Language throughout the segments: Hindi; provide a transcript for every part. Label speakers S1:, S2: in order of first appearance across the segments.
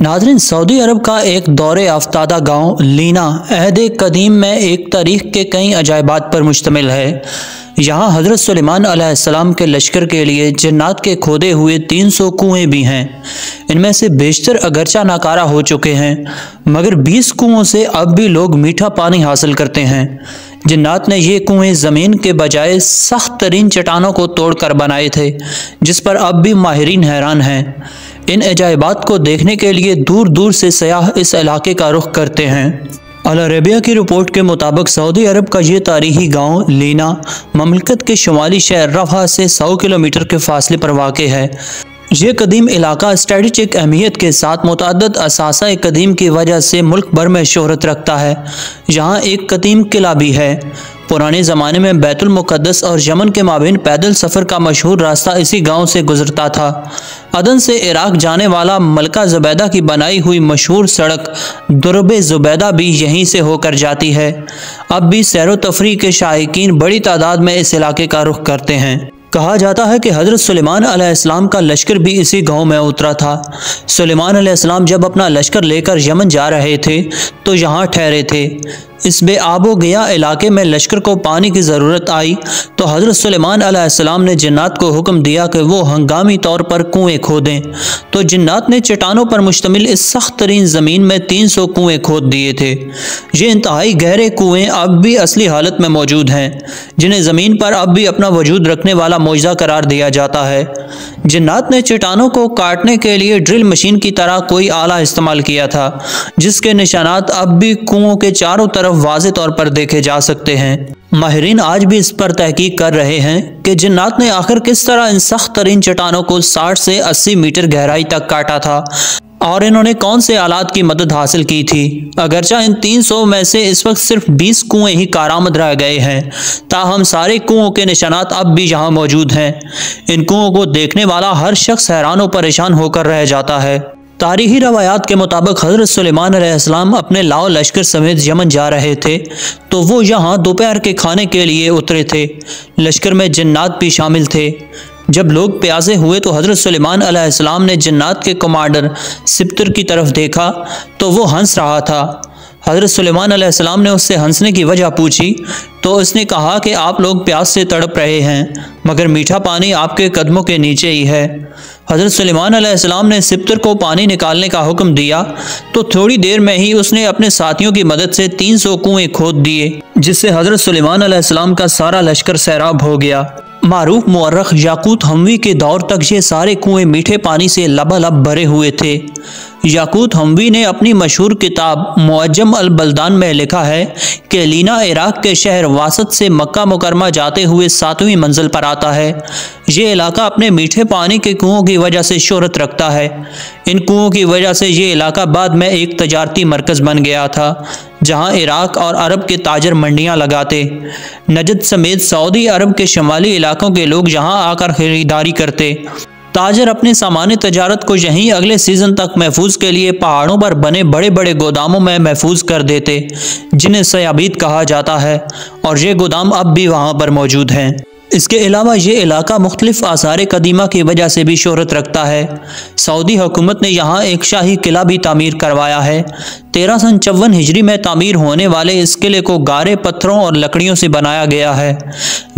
S1: नाज़रीन, सऊदी अरब का एक दौरे आफ्तादा गांव लीना अहद कदीम में एक तारीख के कई अजायबात पर मुश्तमिल है। यहाँ हज़रत सुलेमान अलैहिस्सलाम के लश्कर के लिए जन्नात के खोदे हुए 300 कुएँ भी हैं। इनमें से बेशतर अगरचा नाकारा हो चुके हैं, मगर 20 कुओं से अब भी लोग मीठा पानी हासिल करते हैं। जन्नात ने ये कुएँ ज़मीन के बजाय सख्त तरीन चट्टानों को तोड़कर बनाए थे, जिस पर अब भी माहिरीन हैरान हैं। इन अजायबात को देखने के लिए दूर दूर से सयाह इस इलाके का रुख करते हैं। अल अरबिया की रिपोर्ट के मुताबिक सऊदी अरब का ये तारीखी गांव लीना ममलकत के शुमाली शहर रफ़ा से 100 किलोमीटर के फासले पर वाक़ है। ये कदीम इलाका स्ट्रेटजिक अहमियत के साथ मुतअद्दिद असासा कदीम की वजह से मुल्क भर में शोहरत रखता है। यहाँ एक कदीम किला भी है। पुराने ज़माने में बैतुल मुक़द्दस और यमन के माबैन पैदल सफ़र का मशहूर रास्ता इसी गांव से गुजरता था। अदन से इराक़ जाने वाला मलका ज़ुबैदा की बनाई हुई मशहूर सड़क दुर्ब ज़ुबैदा भी यहीं से होकर जाती है। अब भी सैर व तफरीह के शायकीन बड़ी तादाद में इस इलाके का रुख करते हैं। कहा जाता है कि हज़रत सुलेमान अलैहिस्सलाम का लश्कर भी इसी गांव में उतरा था। सुलेमान अलैहिस्सलाम जब अपना लश्कर लेकर यमन जा रहे थे तो यहाँ ठहरे थे। इस बेआबो गया इलाके में लश्कर को पानी की ज़रूरत आई तो हज़रत सुलेमान अलैहिस्सलाम ने जिन्नात को हुक्म दिया कि वो हंगामी तौर पर कुएँ खोदें। तो जिन्नात ने चट्टानों पर मुश्तमिल इस सख्त तरीन ज़मीन में 300 कुएँ खोद दिए थे। ये इंतहाई गहरे कुएँ अब भी असली हालत में मौजूद हैं, जिन्हें ज़मीन पर अब भी अपना वजूद रखने वाला मोजज़ा करार दिया जाता है। जिन्नात ने चट्टानों को काटने के लिए ड्रिल मशीन की तरह कोई आला इस्तेमाल किया था, जिसके निशानात अब भी कुओं के चारों तरफ वाज़े तौर पर देखे जा सकते हैं। माहिरीन आज भी इस पर तहकीक कर रहे हैं कि जिन्नात ने आखिर किस तरह इन सख्त तरीन चट्टानों को 60 से 80 मीटर गहराई तक काटा था और इन्होंने कौन से आलात की मदद हासिल की थी। अगरचा इन 300 में से इस वक्त सिर्फ 20 कुएँ ही कारामद रह गए हैं, ताहम सारे कुओं के निशानात अब भी यहाँ मौजूद हैं। इन कुओं को देखने वाला हर शख्स हैरान व परेशान होकर रह जाता है। तारीखी रवायात के मुताबिक हज़रत सुलेमान अलैहिस्सलाम अपने लाओ लश्कर समेत यमन जा रहे थे तो वो यहाँ दोपहर के खाने के लिए उतरे थे। लश्कर में जिन्नात भी शामिल थे। जब लोग प्यासे हुए तो हज़रत सुलेमान अलैहिस्सलाम ने जिन्नात के कमांडर सिब्तर की तरफ देखा तो वो हंस रहा था। हज़रत सुलेमान अलैहिस्सलाम ने उससे हंसने की वजह पूछी तो उसने कहा कि आप लोग प्यास से तड़प रहे हैं, मगर मीठा पानी आपके कदमों के नीचे ही है। हज़रत सुलेमान अलैहिस्सलाम ने सिब्तर को पानी निकालने का हुक्म दिया तो थोड़ी देर में ही उसने अपने साथियों की मदद से 300 कुएँ खोद दिए, जिससे हज़रत सुलेमान अलैहिस्सलाम का सारा लश्कर सैराब हो गया। मारूफ मुअर्रख याकूत हमवी के दौर तक ये सारे कुएँ मीठे पानी से लबालब भरे हुए थे। याकूत हमवी ने अपनी मशहूर किताब मुअज्जम अल बल्दान में लिखा है कि लीना इराक़ के शहर वासत से मक्का मुकरमा जाते हुए 7वीं मंजिल पर आता है। ये इलाका अपने मीठे पानी के कुओं की वजह से शोहरत रखता है। इन कुओं की वजह से ये इलाका बाद में एक तजारती मरकज़ बन गया था, जहाँ इराक़ और अरब के ताजर मंडियाँ लगाते। नजद समेत सऊदी अरब के शुमाली इलाकों के लोग यहाँ आकर ख़रीदारी करते। ताजर अपने सामान तजारत को यहीं अगले सीज़न तक महफूज के लिए पहाड़ों पर बने बड़े बड़े गोदामों में महफूज कर देते, जिन्हें सयाबीत कहा जाता है, और ये गोदाम अब भी वहाँ पर मौजूद हैं। इसके अलावा ये इलाका मुख्तलिफ आसार कदीमा की वजह से भी शोहरत रखता है। सऊदी हुकूमत ने यहाँ एक शाही किला भी तामीर करवाया है। 1354 हिजरी में तामीर होने वाले इस किले को गारे पत्थरों और लकड़ियों से बनाया गया है।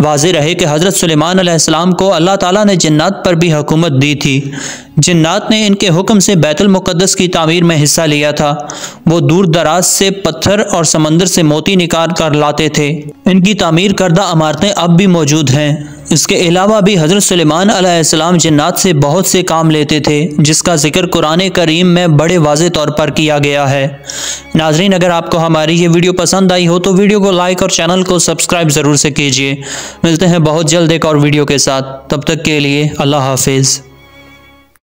S1: वाज़ेह रहे कि हज़रत सुलेमान अलैहिस्सलाम को अल्लाह ताला ने जिन्नात पर भी हुकूमत दी थी। जिन्नात ने इनके हुक्म से बैतुल मुक़द्दस की तामीर में हिस्सा लिया था। वो दूर दराज से पत्थर और समंदर से मोती निकाल कर लाते थे। इनकी तामीर करदा इमारतें अब भी मौजूद हैं। इसके अलावा भी हज़रत सुलेमान अलैहिस्सलाम जिन्नात से बहुत से काम लेते थे, जिसका जिक्र कुरान करीम में बड़े वाज़ेह तौर पर किया गया है। नाज़रीन, अगर आपको हमारी ये वीडियो पसंद आई हो तो वीडियो को लाइक और चैनल को सब्सक्राइब ज़रूर से कीजिए। मिलते हैं बहुत जल्द एक और वीडियो के साथ। तब तक के लिए अल्लाह हाफिज़।